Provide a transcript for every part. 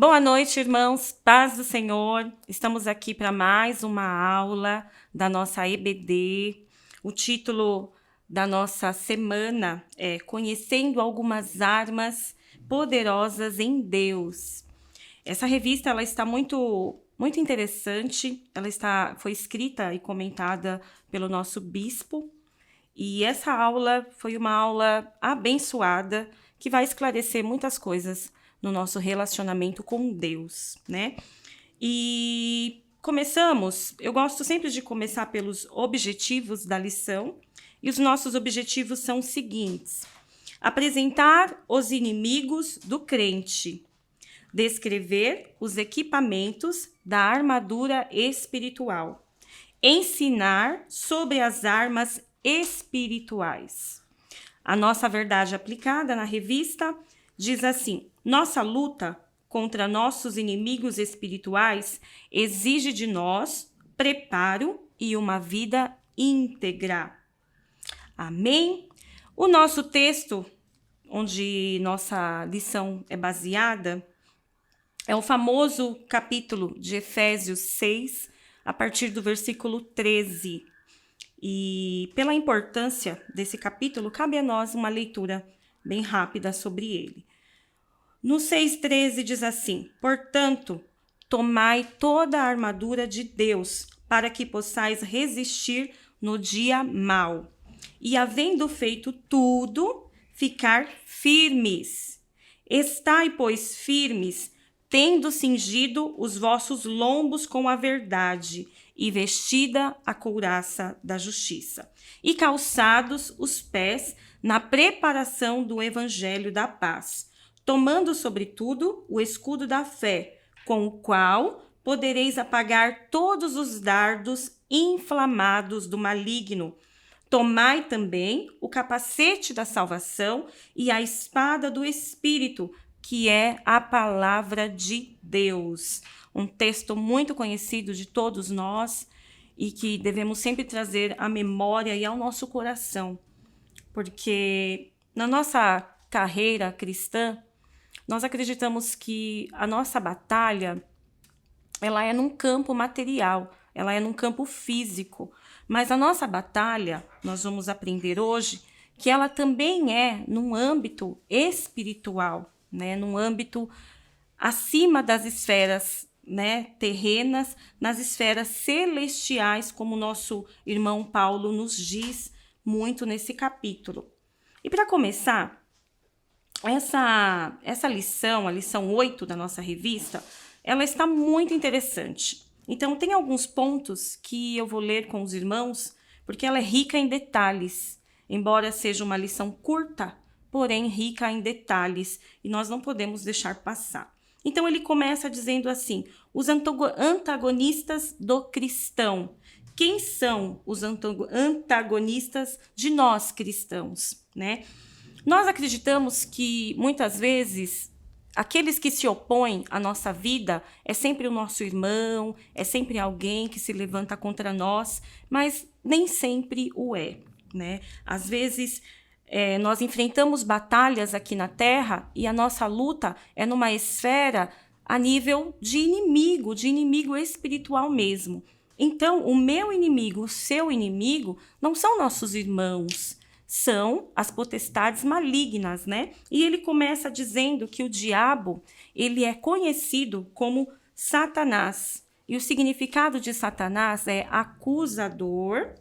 Boa noite, irmãos. Paz do Senhor. Estamos aqui para mais uma aula da nossa EBD. O título da nossa semana é Conhecendo algumas armas poderosas em Deus. Essa revista ela está muito interessante. Foi escrita e comentada pelo nosso bispo. E essa aula foi uma aula abençoada que vai esclarecer muitas coisas no nosso relacionamento com Deus, né? E eu gosto sempre de começar pelos objetivos da lição, e os nossos objetivos são os seguintes: apresentar os inimigos do crente, descrever os equipamentos da armadura espiritual, ensinar sobre as armas espirituais. A nossa verdade aplicada na revista diz assim: nossa luta contra nossos inimigos espirituais exige de nós preparo e uma vida íntegra. Amém? O nosso texto, onde nossa lição é baseada, é o famoso capítulo de Efésios 6, a partir do versículo 13. E pela importância desse capítulo, cabe a nós uma leitura bem rápida sobre ele. No 6,13 diz assim: portanto, tomai toda a armadura de Deus, para que possais resistir no dia mau, e havendo feito tudo, ficar firmes. Estai, pois, firmes, tendo cingido os vossos lombos com a verdade, e vestida a couraça da justiça, e calçados os pés na preparação do evangelho da paz, tomando sobretudo o escudo da fé, com o qual podereis apagar todos os dardos inflamados do maligno. Tomai também o capacete da salvação e a espada do Espírito, que é a palavra de Deus. Um texto muito conhecido de todos nós e que devemos sempre trazer à memória e ao nosso coração, porque na nossa carreira cristã, nós acreditamos que a nossa batalha, ela é num campo material, ela é num campo físico, mas a nossa batalha, nós vamos aprender hoje, que ela também é num âmbito espiritual, né? Num âmbito acima das esferas, né, terrenas, nas esferas celestiais, como o nosso irmão Paulo nos diz muito nesse capítulo. E para começar, essa lição, a lição 8 da nossa revista, ela está muito interessante. Então, tem alguns pontos que eu vou ler com os irmãos, porque ela é rica em detalhes. Embora seja uma lição curta, porém rica em detalhes, e nós não podemos deixar passar. Então, ele começa dizendo assim: os antagonistas do cristão. Quem são os antagonistas de nós cristãos, né? Nós acreditamos que, muitas vezes, aqueles que se opõem à nossa vida é sempre o nosso irmão, é sempre alguém que se levanta contra nós, mas nem sempre o é, né? Às vezes, nós enfrentamos batalhas aqui na Terra e a nossa luta é numa esfera a nível de inimigo espiritual mesmo. Então, o meu inimigo, o seu inimigo, não são nossos irmãos, são as potestades malignas, né? E ele começa dizendo que o diabo, ele é conhecido como Satanás. E o significado de Satanás é acusador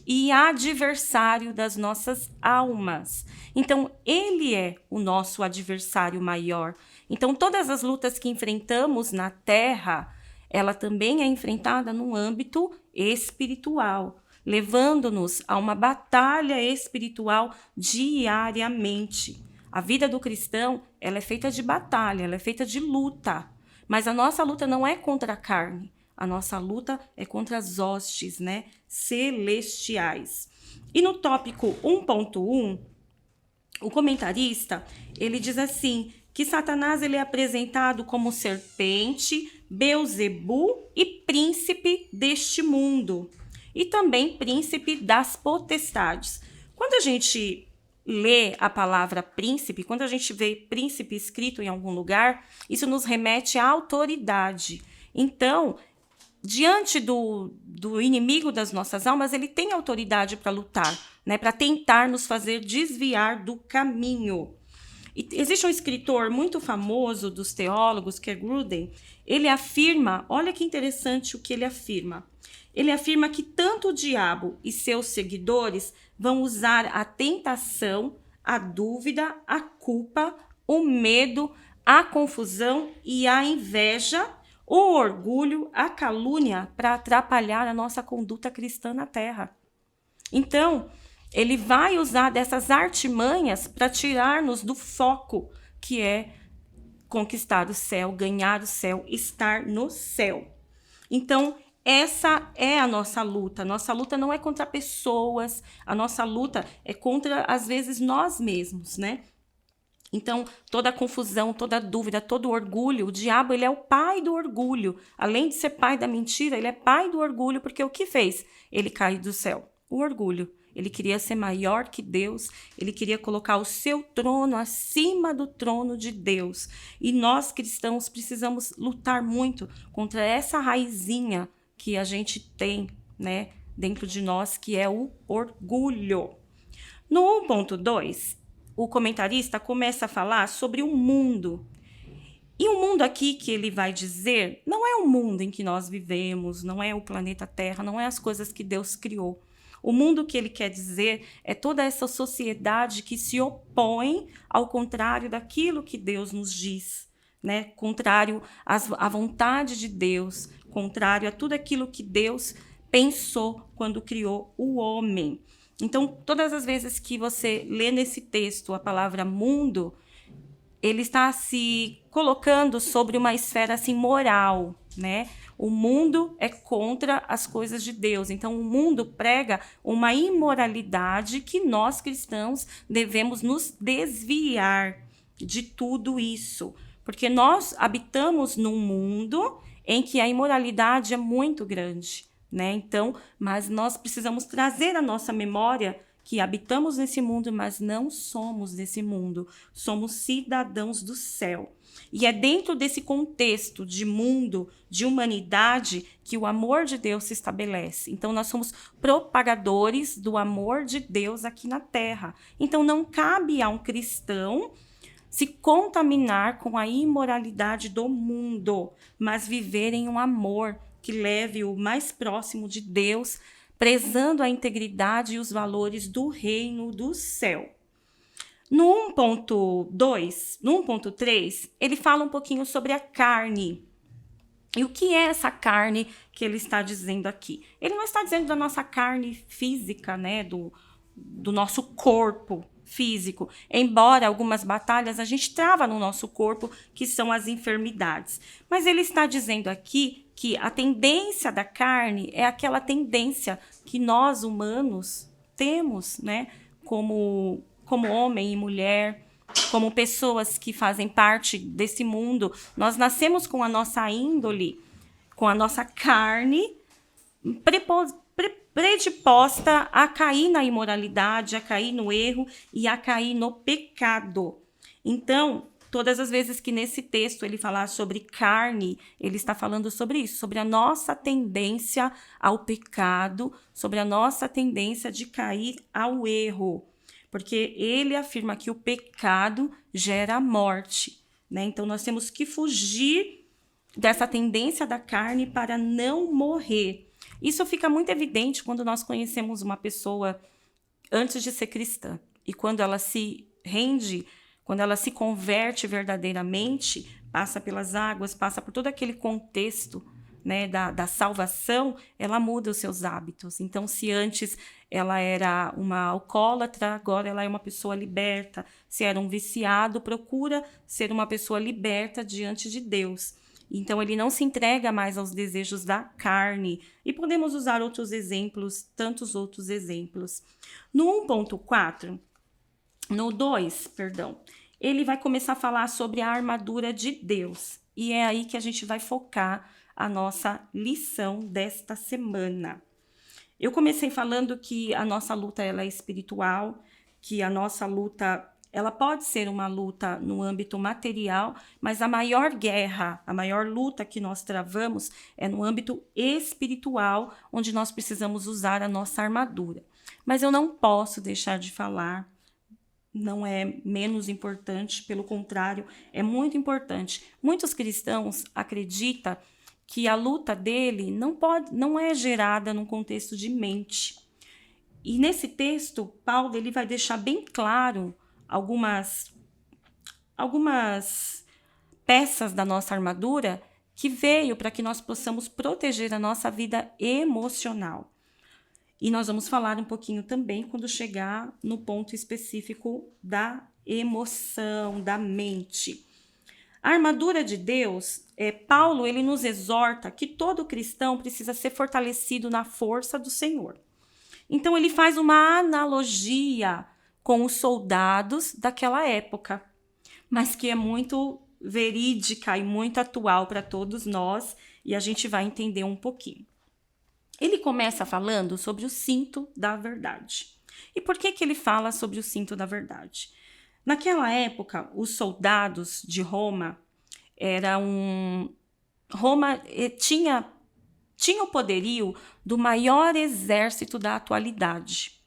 e adversário das nossas almas. Então, ele é o nosso adversário maior. Então, todas as lutas que enfrentamos na Terra, ela também é enfrentada no âmbito espiritual, levando-nos a uma batalha espiritual diariamente. A vida do cristão, ela é feita de batalha, ela é feita de luta. Mas a nossa luta não é contra a carne. A nossa luta é contra as hostes, né, celestiais. E no tópico 1.1, o comentarista, ele diz assim, que Satanás ele é apresentado como serpente, Beelzebu e príncipe deste mundo. E também príncipe das potestades. Quando a gente lê a palavra príncipe, quando a gente vê príncipe escrito em algum lugar, isso nos remete à autoridade. Então, diante do inimigo das nossas almas, ele tem autoridade para lutar, né, para tentar nos fazer desviar do caminho. E existe um escritor muito famoso dos teólogos, que é Gruden. Ele afirma, olha que interessante o que ele afirma. Ele afirma que tanto o diabo e seus seguidores vão usar a tentação, a dúvida, a culpa, o medo, a confusão e a inveja, o orgulho, a calúnia para atrapalhar a nossa conduta cristã na terra. Então, ele vai usar dessas artimanhas para tirar-nos do foco, que é conquistar o céu, ganhar o céu, estar no céu. Então, essa é a nossa luta. Nossa luta não é contra pessoas, a nossa luta é contra, às vezes, nós mesmos, né? Então, toda a confusão, toda a dúvida, todo o orgulho, o diabo, ele é o pai do orgulho. Além de ser pai da mentira, ele é pai do orgulho, porque o que fez? Ele caiu do céu. O orgulho. Ele queria ser maior que Deus, ele queria colocar o seu trono acima do trono de Deus. E nós, cristãos, precisamos lutar muito contra essa raizinha que a gente tem, né, dentro de nós, que é o orgulho. No 1.2, o comentarista começa a falar sobre o mundo. E o mundo aqui que ele vai dizer não é o mundo em que nós vivemos, não é o planeta Terra, não é as coisas que Deus criou. O mundo que ele quer dizer é toda essa sociedade que se opõe ao contrário daquilo que Deus nos diz, né? Contrário à vontade de Deus, contrário a tudo aquilo que Deus pensou quando criou o homem. Então, todas as vezes que você lê nesse texto a palavra mundo, ele está se colocando sobre uma esfera assim moral, né? O mundo é contra as coisas de Deus. Então, o mundo prega uma imoralidade que nós cristãos devemos nos desviar de tudo isso. Porque nós habitamos num mundo em que a imoralidade é muito grande, né? Então, mas nós precisamos trazer à nossa memória que habitamos nesse mundo, mas não somos desse mundo. Somos cidadãos do céu. E é dentro desse contexto de mundo, de humanidade, que o amor de Deus se estabelece. Então, nós somos propagadores do amor de Deus aqui na Terra. Então, não cabe a um cristão se contaminar com a imoralidade do mundo, mas viver em um amor que leve o mais próximo de Deus, prezando a integridade e os valores do reino do céu. No 1.2, no 1.3, ele fala um pouquinho sobre a carne. E o que é essa carne que ele está dizendo aqui? Ele não está dizendo da nossa carne física, né, do nosso corpo físico, embora algumas batalhas a gente trava no nosso corpo, que são as enfermidades. Mas ele está dizendo aqui que a tendência da carne é aquela tendência que nós humanos temos, né, como homem e mulher, como pessoas que fazem parte desse mundo. Nós nascemos com a nossa índole, com a nossa carne predisposta a cair na imoralidade, a cair no erro e a cair no pecado. Então, todas as vezes que nesse texto ele falar sobre carne, ele está falando sobre isso, sobre a nossa tendência ao pecado, sobre a nossa tendência de cair ao erro. Porque ele afirma que o pecado gera morte, né? Então, nós temos que fugir dessa tendência da carne para não morrer. Isso fica muito evidente quando nós conhecemos uma pessoa antes de ser cristã. E quando ela se rende, quando ela se converte verdadeiramente, passa pelas águas, passa por todo aquele contexto, né, da salvação, ela muda os seus hábitos. Então, se antes ela era uma alcoólatra, agora ela é uma pessoa liberta. Se era um viciado, procura ser uma pessoa liberta diante de Deus. Então, ele não se entrega mais aos desejos da carne. E podemos usar outros exemplos, tantos outros exemplos. No 1.4, no 2, perdão, ele vai começar a falar sobre a armadura de Deus. E é aí que a gente vai focar a nossa lição desta semana. Eu comecei falando que a nossa luta ela é espiritual, que a nossa luta, ela pode ser uma luta no âmbito material, mas a maior guerra, a maior luta que nós travamos é no âmbito espiritual, onde nós precisamos usar a nossa armadura. Mas eu não posso deixar de falar, não é menos importante, pelo contrário, é muito importante. Muitos cristãos acreditam que a luta dele não é gerada num contexto de mente. E nesse texto, Paulo ele vai deixar bem claro algumas peças da nossa armadura que veio para que nós possamos proteger a nossa vida emocional. E nós vamos falar um pouquinho também quando chegar no ponto específico da emoção, da mente. A armadura de Deus, Paulo ele nos exorta que todo cristão precisa ser fortalecido na força do Senhor. Então ele faz uma analogia com os soldados daquela época, mas que é muito verídica e muito atual para todos nós, e a gente vai entender um pouquinho. Ele começa falando sobre o cinto da verdade. E por que ele fala sobre o cinto da verdade? Naquela época, os soldados de Roma Roma tinha o poderio do maior exército da atualidade.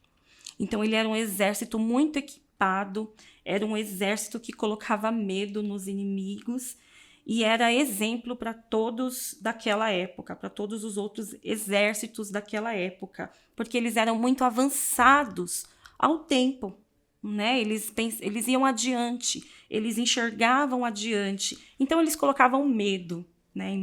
Então, ele era um exército muito equipado, era um exército que colocava medo nos inimigos e era exemplo para todos daquela época, para todos os outros exércitos daquela época, porque eles eram muito avançados ao tempo, né? Eles iam adiante, eles enxergavam adiante, então eles colocavam medo, né,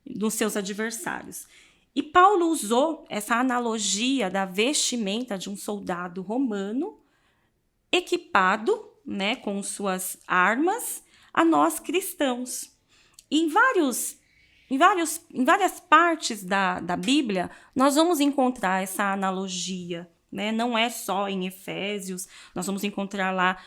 nos seus adversários. E Paulo usou essa analogia da vestimenta de um soldado romano equipado, né, com suas armas, a nós cristãos. E em várias partes da Bíblia, nós vamos encontrar essa analogia, né? Não é só em Efésios, nós vamos encontrar lá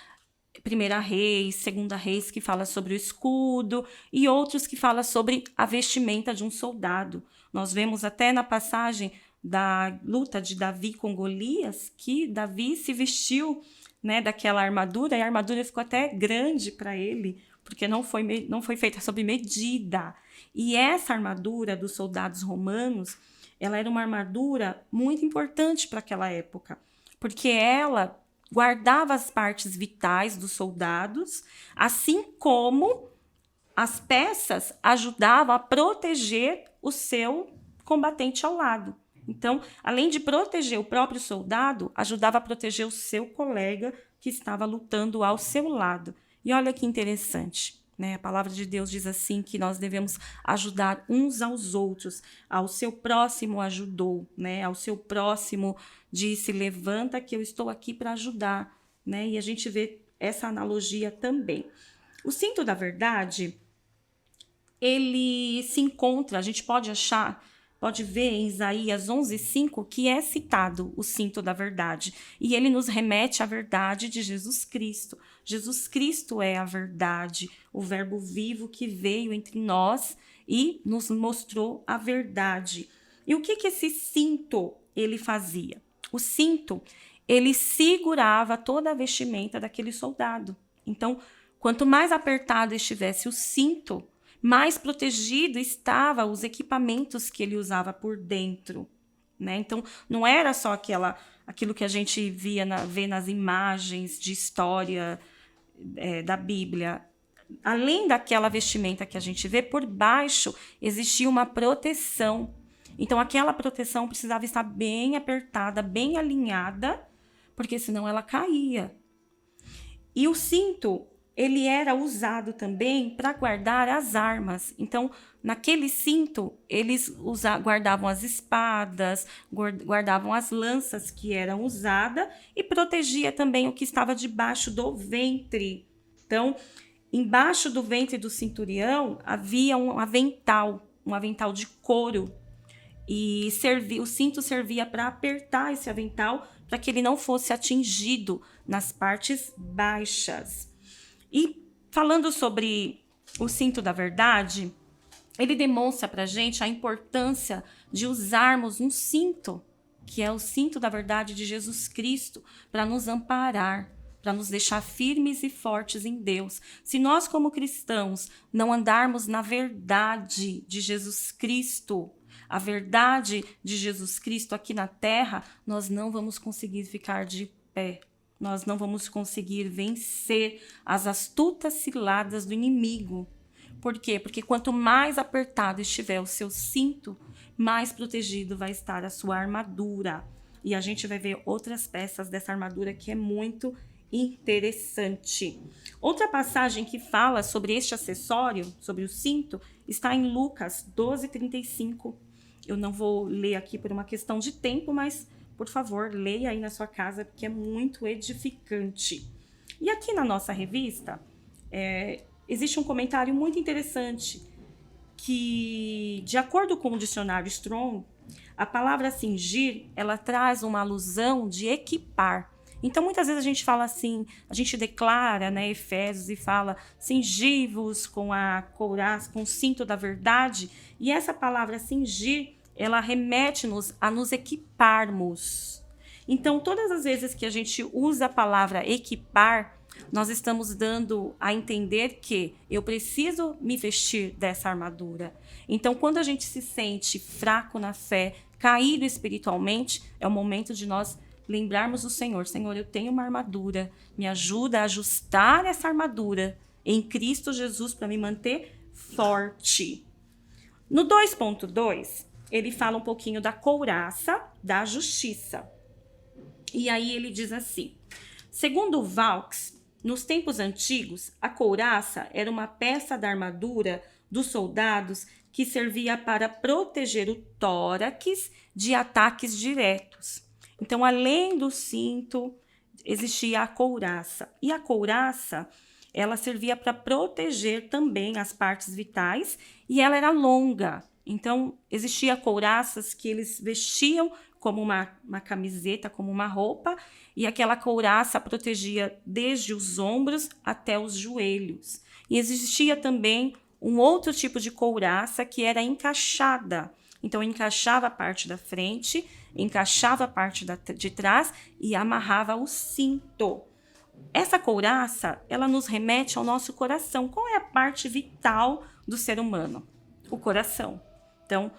1 Reis, 2 Reis, que fala sobre o escudo, e outros que fala sobre a vestimenta de um soldado. Nós vemos até na passagem da luta de Davi com Golias, que Davi se vestiu, né, daquela armadura, e a armadura ficou até grande para ele, porque não foi feita sob medida. E essa armadura dos soldados romanos, ela era uma armadura muito importante para aquela época, porque ela guardava as partes vitais dos soldados, assim como as peças ajudavam a proteger o seu combatente ao lado. Então, além de proteger o próprio soldado, ajudava a proteger o seu colega que estava lutando ao seu lado. E olha que interessante, né? A palavra de Deus diz assim que nós devemos ajudar uns aos outros. Ao seu próximo ajudou, né? Ao seu próximo disse, levanta que eu estou aqui para ajudar, né? E a gente vê essa analogia também. O cinto da verdade, ele se encontra, a gente pode ver em Isaías 11:5 que é citado o cinto da verdade. E ele nos remete à verdade de Jesus Cristo. Jesus Cristo é a verdade, o verbo vivo que veio entre nós e nos mostrou a verdade. E o que esse cinto ele fazia? O cinto, ele segurava toda a vestimenta daquele soldado. Então, quanto mais apertado estivesse o cinto, mais protegido estavam os equipamentos que ele usava por dentro, né? Então, não era só aquilo que a gente vê nas imagens de história da Bíblia. Além daquela vestimenta que a gente vê, por baixo existia uma proteção. Então, aquela proteção precisava estar bem apertada, bem alinhada, porque senão ela caía. E o cinto, ele era usado também para guardar as armas. Então, naquele cinto, eles guardavam as espadas, guardavam as lanças que eram usadas e protegia também o que estava debaixo do ventre. Então, embaixo do ventre do centurião havia um avental de couro. E o cinto servia para apertar esse avental para que ele não fosse atingido nas partes baixas. E falando sobre o cinto da verdade, ele demonstra para a gente a importância de usarmos um cinto, que é o cinto da verdade de Jesus Cristo, para nos amparar, para nos deixar firmes e fortes em Deus. Se nós, como cristãos, não andarmos na verdade de Jesus Cristo, a verdade de Jesus Cristo aqui na terra, nós não vamos conseguir ficar de pé. Nós não vamos conseguir vencer as astutas ciladas do inimigo. Por quê? Porque quanto mais apertado estiver o seu cinto, mais protegido vai estar a sua armadura. E a gente vai ver outras peças dessa armadura que é muito interessante. Outra passagem que fala sobre este acessório, sobre o cinto, está em Lucas 12:35. Eu não vou ler aqui por uma questão de tempo, mas, por favor, leia aí na sua casa, porque é muito edificante. E aqui na nossa revista, existe um comentário muito interessante, que, de acordo com o dicionário Strong, a palavra cingir, ela traz uma alusão de equipar. Então, muitas vezes a gente fala assim, a gente declara, né, Efésios, e fala cingivos com a couraça, com o cinto da verdade, e essa palavra cingir, ela remete-nos a nos equiparmos. Então, todas as vezes que a gente usa a palavra equipar, nós estamos dando a entender que eu preciso me vestir dessa armadura. Então, quando a gente se sente fraco na fé, caído espiritualmente, é o momento de nós lembrarmos do Senhor. Senhor, eu tenho uma armadura, me ajuda a ajustar essa armadura em Cristo Jesus para me manter forte. No 2.2, ele fala um pouquinho da couraça da justiça. E aí ele diz assim: segundo Vaux, nos tempos antigos, a couraça era uma peça da armadura dos soldados que servia para proteger o tórax de ataques diretos. Então, além do cinto, existia a couraça. E a couraça, ela servia para proteger também as partes vitais e ela era longa. Então, existia couraças que eles vestiam como uma camiseta, como uma roupa, e aquela couraça protegia desde os ombros até os joelhos. E existia também um outro tipo de couraça que era encaixada. Então, encaixava a parte da frente, encaixava a parte de trás e amarrava o cinto. Essa couraça, ela nos remete ao nosso coração. Qual é a parte vital do ser humano? O coração. Então,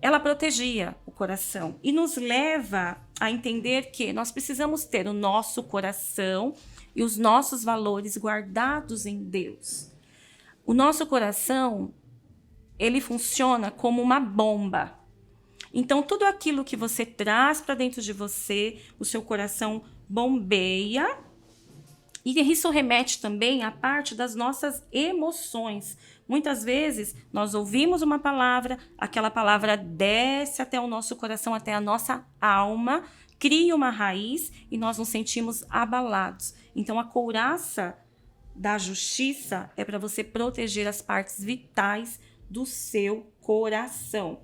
ela protegia o coração e nos leva a entender que nós precisamos ter o nosso coração e os nossos valores guardados em Deus. O nosso coração, ele funciona como uma bomba. Então, tudo aquilo que você traz para dentro de você, o seu coração bombeia. E isso remete também à parte das nossas emoções. Muitas vezes nós ouvimos uma palavra, aquela palavra desce até o nosso coração, até a nossa alma, cria uma raiz e nós nos sentimos abalados. Então a couraça da justiça é para você proteger as partes vitais do seu coração.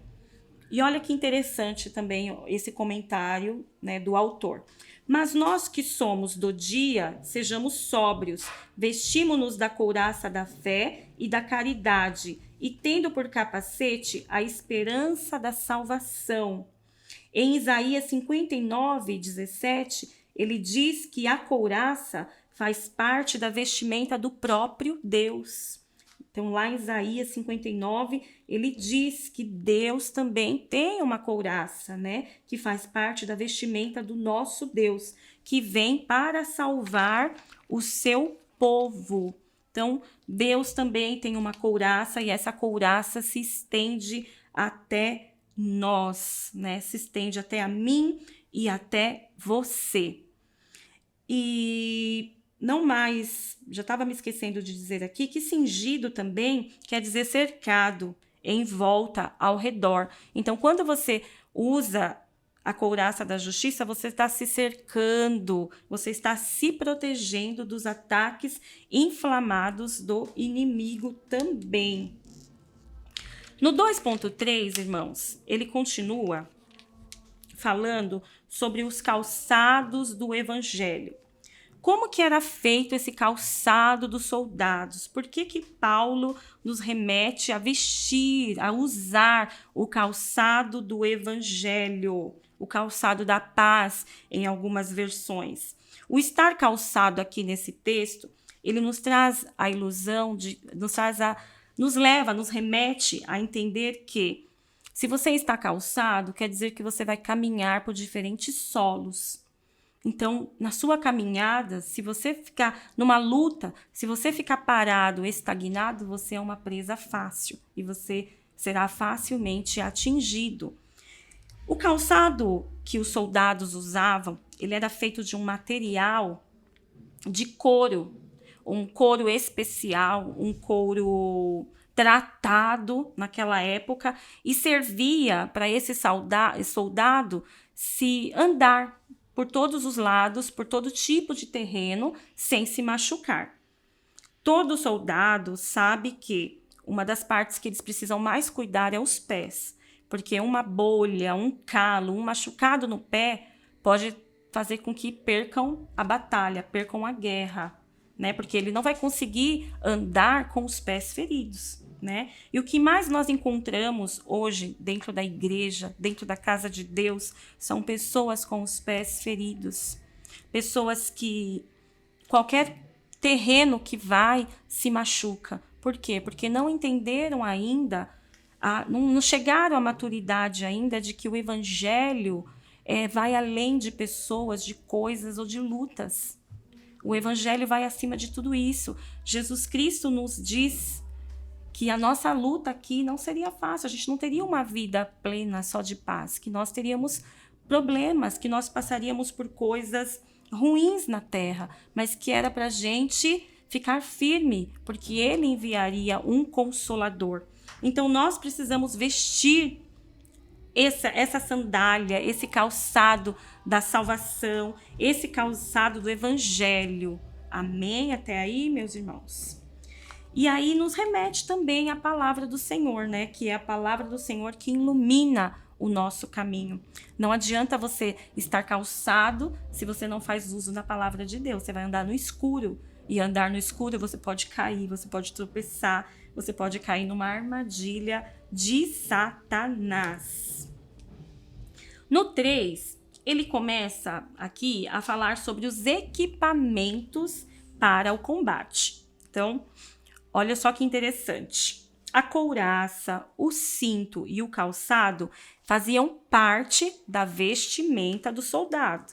E olha que interessante também esse comentário, né, do autor. Mas nós que somos do dia, sejamos sóbrios, vestimos-nos da couraça da fé e da caridade, e tendo por capacete a esperança da salvação. Em Isaías 59:17, ele diz que a couraça faz parte da vestimenta do próprio Deus. Então, lá em Isaías 59, ele diz que Deus também tem uma couraça, né? Que faz parte da vestimenta do nosso Deus, que vem para salvar o seu povo. Então, Deus também tem uma couraça e essa couraça se estende até nós, né? Se estende até a mim e até você. E não mais, já estava me esquecendo de dizer aqui, que cingido também quer dizer cercado, em volta, ao redor. Então, quando você usa a couraça da justiça, você está se cercando, você está se protegendo dos ataques inflamados do inimigo também. No 2.3, irmãos, ele continua falando sobre os calçados do evangelho. Como que era feito esse calçado dos soldados? Por que que Paulo nos remete a vestir, a usar o calçado do evangelho? o calçado da paz em algumas versões. O estar calçado aqui nesse texto, ele nos traz a ilusão, nos remete a entender que se você está calçado, quer dizer que você vai caminhar por diferentes solos. Então, na sua caminhada, se você ficar numa luta, se você ficar parado, estagnado, você é uma presa fácil e você será facilmente atingido. O calçado que os soldados usavam, ele era feito de um material de couro, um couro especial, um couro tratado naquela época e servia para esse soldado se andar por todos os lados, por todo tipo de terreno, sem se machucar. Todo soldado sabe que uma das partes que eles precisam mais cuidar é os pés, porque uma bolha, um calo, um machucado no pé pode fazer com que percam a batalha, percam a guerra, né? Porque ele não vai conseguir andar com os pés feridos, né? E o que mais nós encontramos hoje dentro da igreja, dentro da casa de Deus, são pessoas com os pés feridos. Pessoas que qualquer terreno que vai se machuca. Por quê? Porque não entenderam ainda, não chegaram à maturidade ainda de que o evangelho vai além de pessoas, de coisas ou de lutas. O evangelho vai acima de tudo isso. Jesus Cristo nos diz que a nossa luta aqui não seria fácil, a gente não teria uma vida plena só de paz, que nós teríamos problemas, que nós passaríamos por coisas ruins na terra, mas que era para a gente ficar firme, porque ele enviaria um consolador. Então nós precisamos vestir essa sandália, esse calçado da salvação, esse calçado do evangelho. Amém? Até aí, meus irmãos? E aí nos remete também à palavra do Senhor, né? Que é a palavra do Senhor que ilumina o nosso caminho. Não adianta você estar calçado se você não faz uso da palavra de Deus. Você vai andar no escuro. E andar no escuro você pode cair, você pode tropeçar, você pode cair numa armadilha de Satanás. No 3, ele começa aqui a falar sobre os equipamentos para o combate. Então, olha só que interessante. A couraça, o cinto e o calçado faziam parte da vestimenta do soldado.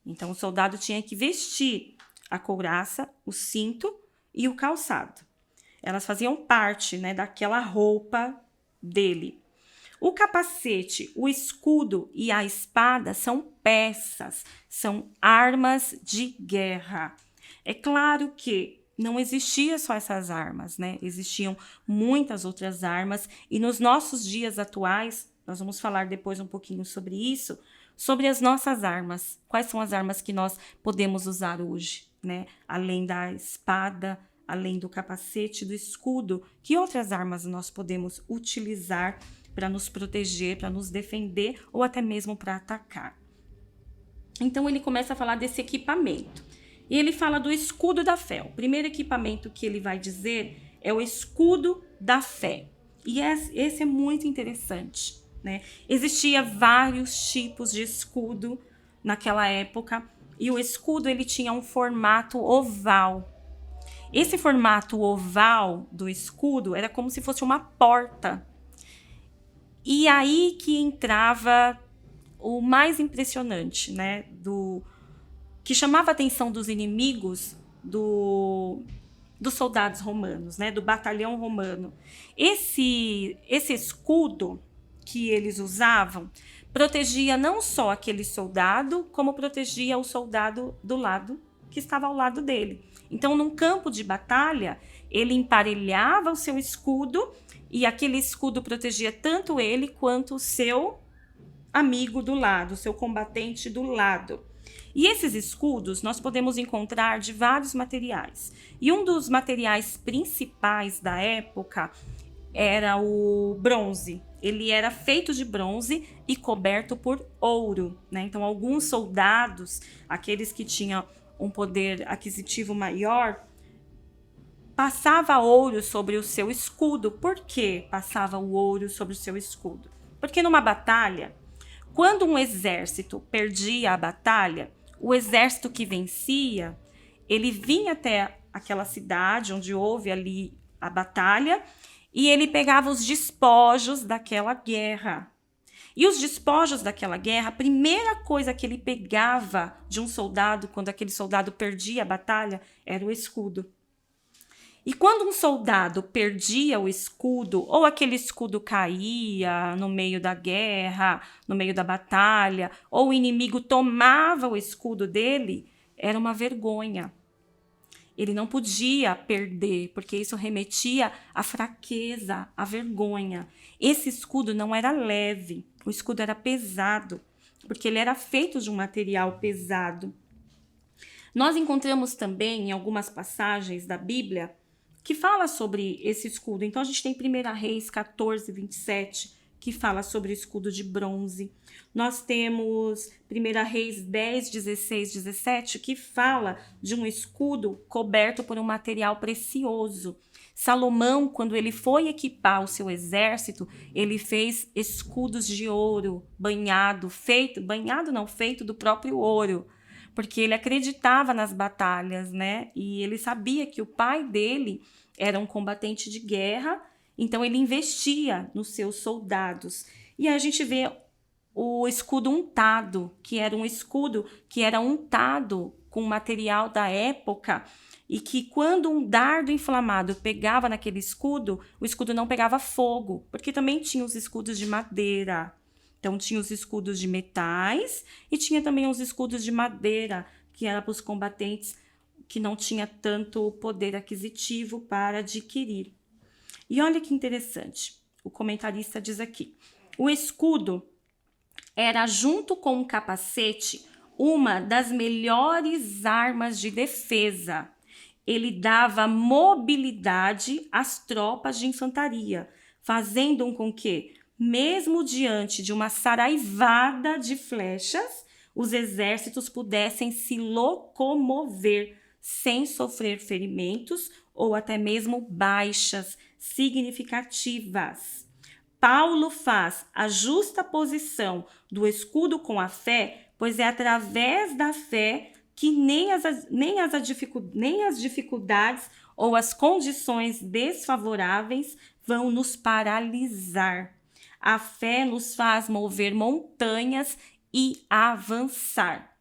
Então, o soldado tinha que vestir a couraça, o cinto e o calçado. Elas faziam parte, né, daquela roupa dele. O capacete, o escudo e a espada são peças, são armas de guerra. É claro que não existia só essas armas, né? Existiam muitas outras armas e nos nossos dias atuais, nós vamos falar depois um pouquinho sobre isso, sobre as nossas armas. Quais são as armas que nós podemos usar hoje, né? Além da espada, além do capacete, do escudo, que outras armas nós podemos utilizar para nos proteger, para nos defender ou até mesmo para atacar? Então ele começa a falar desse equipamento. E ele fala do escudo da fé. O primeiro equipamento que ele vai dizer é o escudo da fé. E esse é muito interessante, né? Existia vários tipos de escudo naquela época. E o escudo ele tinha um formato oval. Esse formato oval do escudo era como se fosse uma porta. E aí que entrava o mais impressionante, né? Que chamava a atenção dos inimigos dos soldados romanos, né? Do batalhão romano. Esse escudo que eles usavam protegia não só aquele soldado, como protegia o soldado do lado que estava ao lado dele. Então, num campo de batalha, ele emparelhava o seu escudo e aquele escudo protegia tanto ele quanto o seu amigo do lado, o seu combatente do lado. E esses escudos nós podemos encontrar de vários materiais. E um dos materiais principais da época era o bronze. Ele era feito de bronze e coberto por ouro, né? Então, alguns soldados, aqueles que tinham um poder aquisitivo maior, passava ouro sobre o seu escudo. Por que passava o ouro sobre o seu escudo? Porque numa batalha, quando um exército perdia a batalha, o exército que vencia, ele vinha até aquela cidade onde houve ali a batalha e ele pegava os despojos daquela guerra. E os despojos daquela guerra, a primeira coisa que ele pegava de um soldado, quando aquele soldado perdia a batalha, era o escudo. E quando um soldado perdia o escudo, ou aquele escudo caía no meio da guerra, no meio da batalha, ou o inimigo tomava o escudo dele, era uma vergonha. Ele não podia perder, porque isso remetia à fraqueza, à vergonha. Esse escudo não era leve, o escudo era pesado, porque ele era feito de um material pesado. Nós encontramos também em algumas passagens da Bíblia que fala sobre esse escudo. Então, a gente tem 1 Reis 14, 27, que fala sobre o escudo de bronze. Nós temos 1 Reis 10, 16, 17, que fala de um escudo coberto por um material precioso. Salomão, quando ele foi equipar o seu exército, ele fez escudos de ouro, feito do próprio ouro, porque ele acreditava nas batalhas, né? E ele sabia que o pai dele era um combatente de guerra, então ele investia nos seus soldados. E aí a gente vê o escudo untado, que era um escudo que era untado com material da época, e que quando um dardo inflamado pegava naquele escudo, o escudo não pegava fogo, porque também tinha os escudos de madeira. Então tinha os escudos de metais e tinha também os escudos de madeira, que era para os combatentes que não tinha tanto poder aquisitivo para adquirir. E olha que interessante, o comentarista diz aqui, o escudo era, junto com o capacete, uma das melhores armas de defesa. Ele dava mobilidade às tropas de infantaria, fazendo com que, mesmo diante de uma saraivada de flechas, os exércitos pudessem se locomover sem sofrer ferimentos ou até mesmo baixas significativas. Paulo faz a justa posição do escudo com a fé, pois é através da fé que nem as dificuldades ou as condições desfavoráveis vão nos paralisar. A fé nos faz mover montanhas e avançar.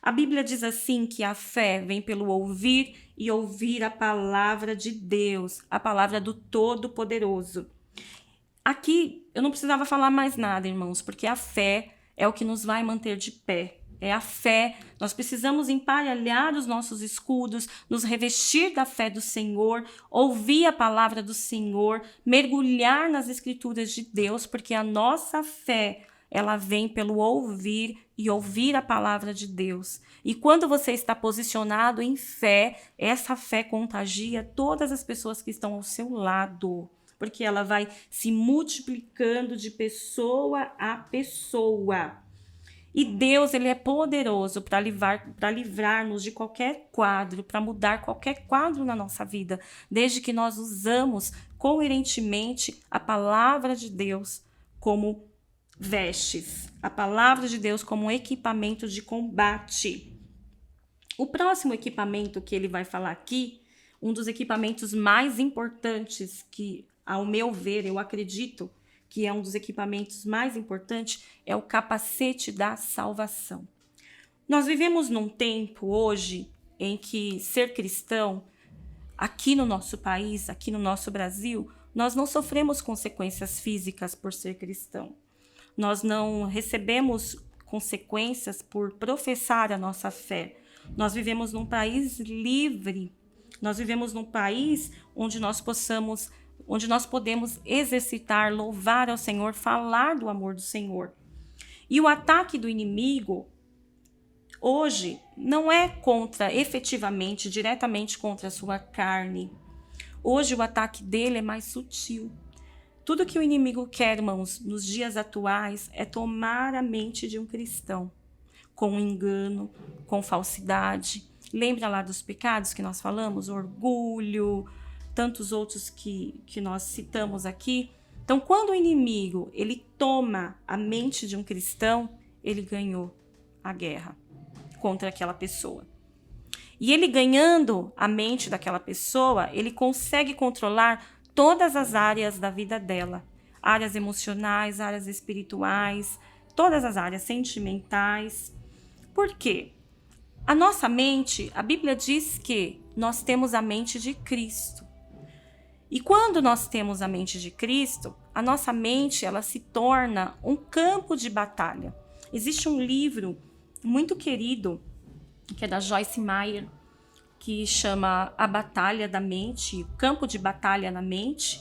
A Bíblia diz assim que a fé vem pelo ouvir e ouvir a palavra de Deus, a palavra do Todo-Poderoso. Aqui eu não precisava falar mais nada, irmãos, porque a fé é o que nos vai manter de pé. É a fé, nós precisamos emparelhar os nossos escudos, nos revestir da fé do Senhor, ouvir a palavra do Senhor, mergulhar nas Escrituras de Deus, porque a nossa fé, ela vem pelo ouvir e ouvir a palavra de Deus. E quando você está posicionado em fé, essa fé contagia todas as pessoas que estão ao seu lado, porque ela vai se multiplicando de pessoa a pessoa. E Deus, ele é poderoso para livrar-nos de qualquer quadro, para mudar qualquer quadro na nossa vida, desde que nós usamos coerentemente a palavra de Deus como vestes, a palavra de Deus como um equipamento de combate. O próximo equipamento que ele vai falar aqui, um dos equipamentos mais importantes que, ao meu ver, eu acredito que é um dos equipamentos mais importantes, é o capacete da salvação. Nós vivemos num tempo hoje em que ser cristão, aqui no nosso país, aqui no nosso Brasil, nós não sofremos consequências físicas por ser cristão. Nós não recebemos consequências por professar a nossa fé. Nós vivemos num país livre. Nós vivemos num país onde nós podemos exercitar, louvar ao Senhor, falar do amor do Senhor. E o ataque do inimigo hoje não é efetivamente, diretamente contra a sua carne. Hoje o ataque dele é mais sutil. Tudo que o inimigo quer, irmãos, nos dias atuais, é tomar a mente de um cristão, com engano, com falsidade. Lembra lá dos pecados que nós falamos? Orgulho, tantos outros que nós citamos aqui. Então, quando o inimigo ele toma a mente de um cristão, ele ganhou a guerra contra aquela pessoa. E ele ganhando a mente daquela pessoa, ele consegue controlar todas as áreas da vida dela. Áreas emocionais, áreas espirituais, todas as áreas sentimentais. Por quê? A nossa mente, a Bíblia diz que nós temos a mente de Cristo. E quando nós temos a mente de Cristo, a nossa mente ela se torna um campo de batalha. Existe um livro muito querido, que é da Joyce Meyer, que chama A Batalha da Mente, o Campo de Batalha na Mente.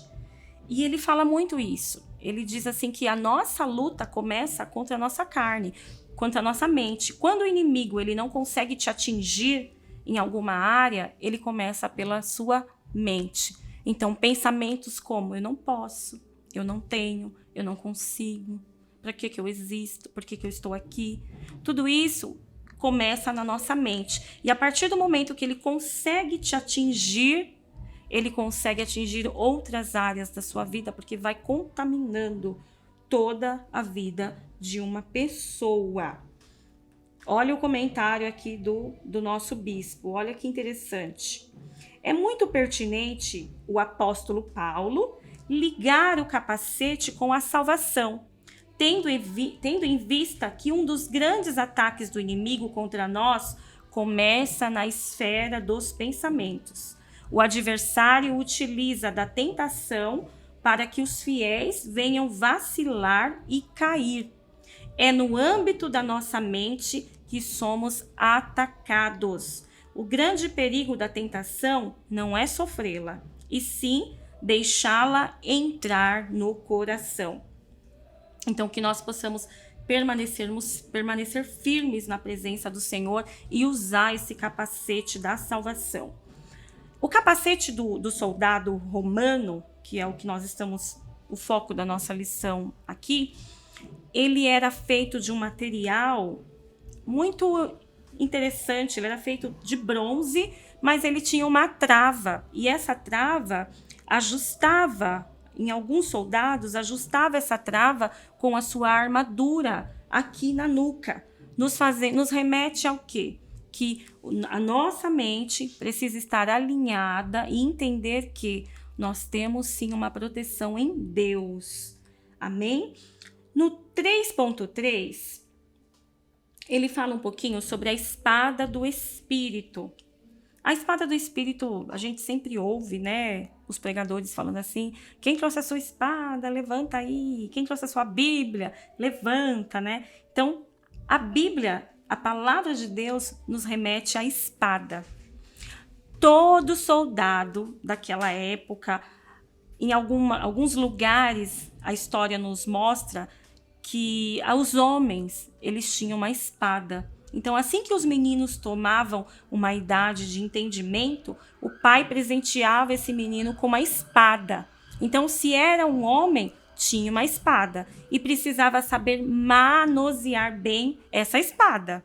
E ele fala muito isso. Ele diz assim que a nossa luta começa contra a nossa carne, contra a nossa mente. Quando o inimigo ele não consegue te atingir em alguma área, ele começa pela sua mente. Então, pensamentos como eu não posso, eu não tenho, eu não consigo, para que eu existo, por que eu estou aqui? Tudo isso começa na nossa mente. E a partir do momento que ele consegue te atingir, ele consegue atingir outras áreas da sua vida, porque vai contaminando toda a vida de uma pessoa. Olha o comentário aqui do nosso bispo, olha que interessante. É muito pertinente o apóstolo Paulo ligar o capacete com a salvação, tendo em vista que um dos grandes ataques do inimigo contra nós começa na esfera dos pensamentos. O adversário utiliza da tentação para que os fiéis venham vacilar e cair. É no âmbito da nossa mente que somos atacados. O grande perigo da tentação não é sofrê-la, e sim deixá-la entrar no coração. Então, que nós possamos permanecer firmes na presença do Senhor e usar esse capacete da salvação. O capacete do soldado romano, que é o que nós estamos, o foco da nossa lição aqui, ele era feito de um material muito interessante, ele era feito de bronze, mas ele tinha uma trava, e essa trava ajustava, em alguns soldados, ajustava essa trava com a sua armadura aqui na nuca. Nos remete ao quê? Que a nossa mente precisa estar alinhada e entender que nós temos sim uma proteção em Deus. Amém? No 3.3, ele fala um pouquinho sobre a espada do Espírito. A espada do Espírito, a gente sempre ouve, né? Os pregadores falando assim, quem trouxe a sua espada, levanta aí. Quem trouxe a sua Bíblia, levanta, né? Então, a Bíblia, a palavra de Deus, nos remete à espada. Todo soldado daquela época, em alguns lugares, a história nos mostra que os homens, eles tinham uma espada. Então, assim que os meninos tomavam uma idade de entendimento, o pai presenteava esse menino com uma espada. Então, se era um homem, tinha uma espada e precisava saber manusear bem essa espada.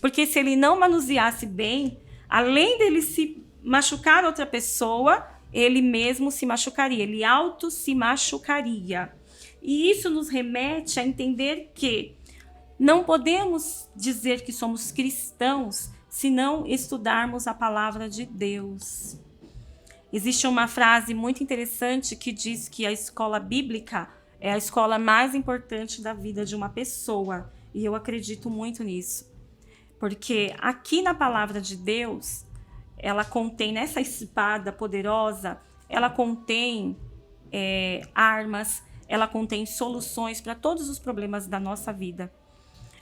Porque se ele não manuseasse bem, além dele se machucar outra pessoa, ele mesmo se machucaria, ele auto se machucaria. E isso nos remete a entender que não podemos dizer que somos cristãos se não estudarmos a palavra de Deus. Existe uma frase muito interessante que diz que a escola bíblica é a escola mais importante da vida de uma pessoa. E eu acredito muito nisso. Porque aqui na palavra de Deus, ela contém, nessa espada poderosa, ela contém armas, ela contém soluções para todos os problemas da nossa vida.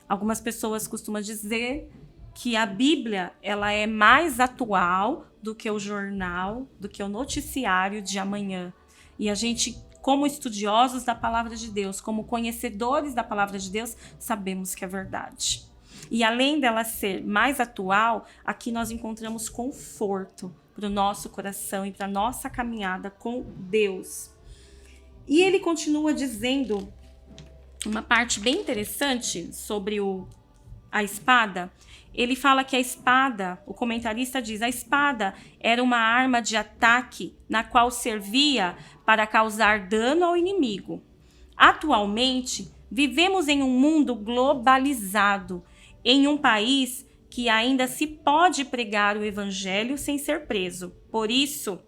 Algumas pessoas costumam dizer que a Bíblia ela é mais atual do que o jornal, do que o noticiário de amanhã. E a gente, como estudiosos da palavra de Deus, como conhecedores da palavra de Deus, sabemos que é verdade. E além dela ser mais atual, aqui nós encontramos conforto para o nosso coração e para a nossa caminhada com Deus. E ele continua dizendo uma parte bem interessante sobre a espada. Ele fala que a espada, o comentarista diz, a espada era uma arma de ataque na qual servia para causar dano ao inimigo. Atualmente, vivemos em um mundo globalizado, em um país que ainda se pode pregar o evangelho sem ser preso. Por isso.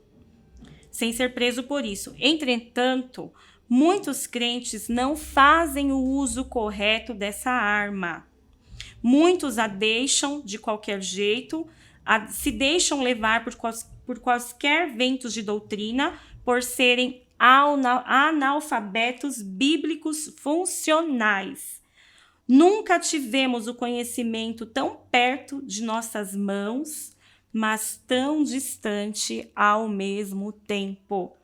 Entretanto, muitos crentes não fazem o uso correto dessa arma. Muitos a deixam de qualquer jeito, se deixam levar por quaisquer ventos de doutrina, por serem analfabetos bíblicos funcionais. Nunca tivemos o conhecimento tão perto de nossas mãos, mas tão distante ao mesmo tempo.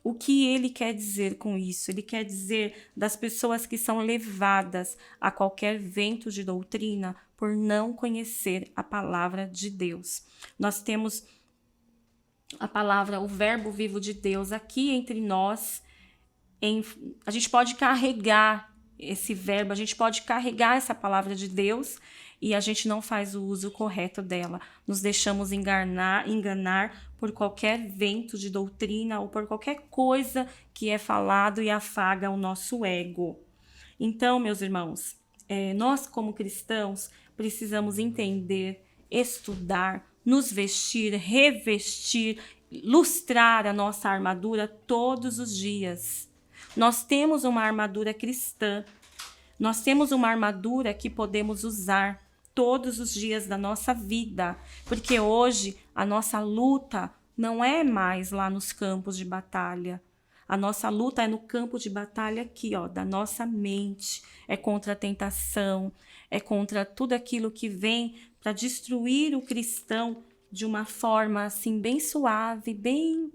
O que ele quer dizer com isso? Ele quer dizer das pessoas que são levadas a qualquer vento de doutrina por não conhecer a palavra de Deus. Nós temos a palavra, o verbo vivo de Deus aqui entre nós. A gente pode carregar esse verbo, a gente pode carregar essa palavra de Deus e a gente não faz o uso correto dela. Nos deixamos enganar por qualquer vento de doutrina ou por qualquer coisa que é falado e afaga o nosso ego. Então, meus irmãos, nós como cristãos precisamos entender, estudar, nos vestir, revestir, lustrar a nossa armadura todos os dias. Nós temos uma armadura cristã, nós temos uma armadura que podemos usar todos os dias da nossa vida, porque hoje a nossa luta não é mais lá nos campos de batalha. A nossa luta é no campo de batalha aqui, da nossa mente. É contra a tentação, é contra tudo aquilo que vem para destruir o cristão de uma forma assim bem suave, bem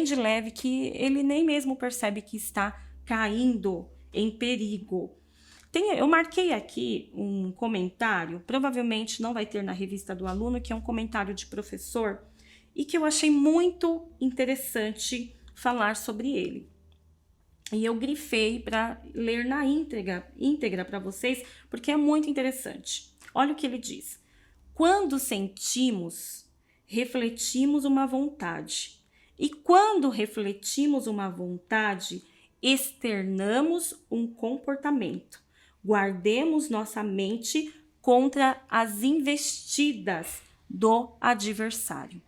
de leve, que ele nem mesmo percebe que está caindo em perigo. Eu marquei aqui um comentário, provavelmente não vai ter na revista do aluno, que é um comentário de professor, e que eu achei muito interessante falar sobre ele. E eu grifei para ler na íntegra para vocês, porque é muito interessante. Olha o que ele diz. Quando sentimos, refletimos uma vontade. E quando refletimos uma vontade, externamos um comportamento. Guardemos nossa mente contra as investidas do adversário.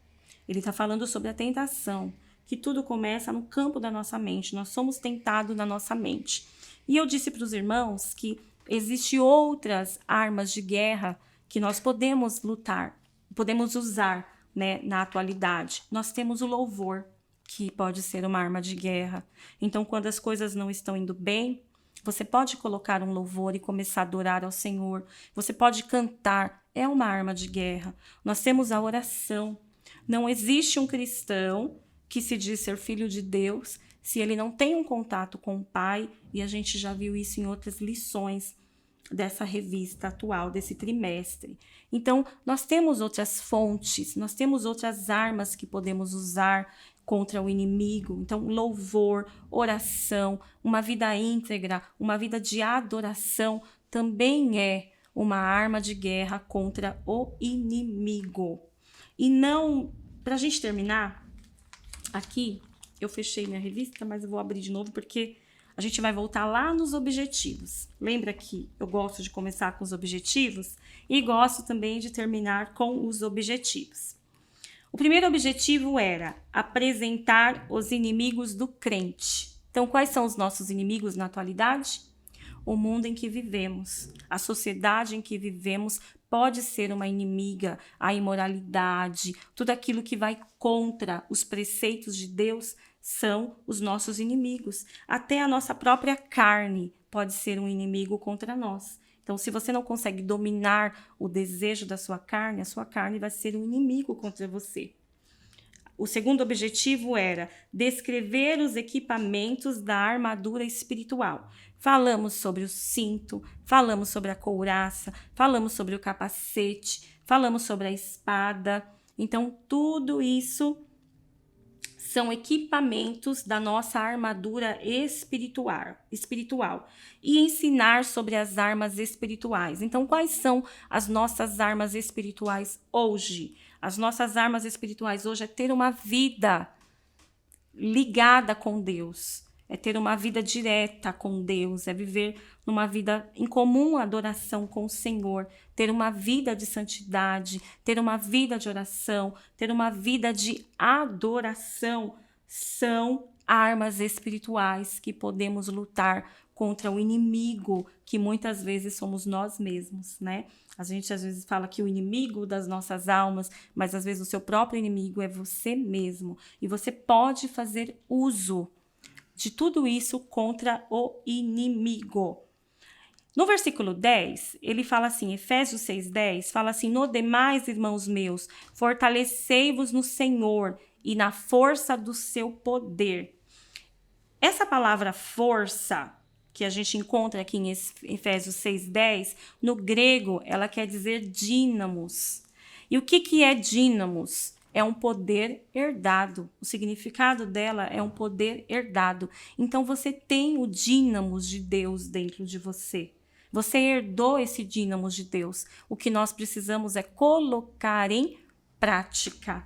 Ele está falando sobre a tentação, que tudo começa no campo da nossa mente. Nós somos tentados na nossa mente. E eu disse para os irmãos que existem outras armas de guerra que nós podemos lutar, podemos usar, na atualidade. Nós temos o louvor, que pode ser uma arma de guerra. Então, quando as coisas não estão indo bem, você pode colocar um louvor e começar a adorar ao Senhor. Você pode cantar, é uma arma de guerra. Nós temos a oração. Não existe um cristão que se diz ser filho de Deus se ele não tem um contato com o Pai, e a gente já viu isso em outras lições dessa revista atual, desse trimestre. Então, nós temos outras fontes, nós temos outras armas que podemos usar contra o inimigo. Então, louvor, oração, uma vida íntegra, uma vida de adoração também é uma arma de guerra contra o inimigo. E não, para a gente terminar, aqui eu fechei minha revista, mas eu vou abrir de novo porque a gente vai voltar lá nos objetivos. Lembra que eu gosto de começar com os objetivos e gosto também de terminar com os objetivos. O primeiro objetivo era apresentar os inimigos do crente. Então, quais são os nossos inimigos na atualidade? O mundo em que vivemos, a sociedade em que vivemos pode ser uma inimiga, a imoralidade, tudo aquilo que vai contra os preceitos de Deus são os nossos inimigos. Até a nossa própria carne pode ser um inimigo contra nós. Então, se você não consegue dominar o desejo da sua carne, a sua carne vai ser um inimigo contra você. O segundo objetivo era descrever os equipamentos da armadura espiritual. Falamos sobre o cinto, falamos sobre a couraça, falamos sobre o capacete, falamos sobre a espada. Então, tudo isso são equipamentos da nossa armadura espiritual. E ensinar sobre as armas espirituais. Então, quais são as nossas armas espirituais hoje? As nossas armas espirituais hoje é ter uma vida ligada com Deus. é ter uma vida direta com Deus, é viver numa vida em comum adoração com o Senhor, ter uma vida de santidade, ter uma vida de oração, ter uma vida de adoração, são armas espirituais que podemos lutar contra o inimigo, que muitas vezes somos nós mesmos, né? A gente às vezes fala que o inimigo das nossas almas, mas às vezes o seu próprio inimigo é você mesmo. E você pode fazer uso de tudo isso contra o inimigo. No versículo 10, ele fala assim, Efésios 6:10, fala assim: no demais, irmãos meus, fortalecei-vos no Senhor e na força do seu poder. Essa palavra força, que a gente encontra aqui em Efésios 6:10, no grego, ela quer dizer dínamos. E o que é dínamos? É um poder herdado. O significado dela é um poder herdado. Então, você tem o dínamos de Deus dentro de você. Você herdou esse dínamos de Deus. O que nós precisamos é colocar em prática.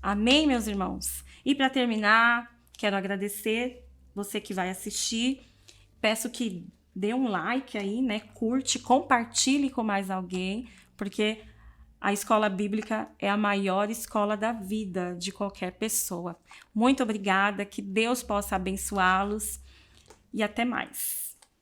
Amém, meus irmãos? E para terminar, quero agradecer você que vai assistir. Peço que dê um like aí, né? Curte, compartilhe com mais alguém, porque a escola bíblica é a maior escola da vida de qualquer pessoa. Muito obrigada, que Deus possa abençoá-los e até mais.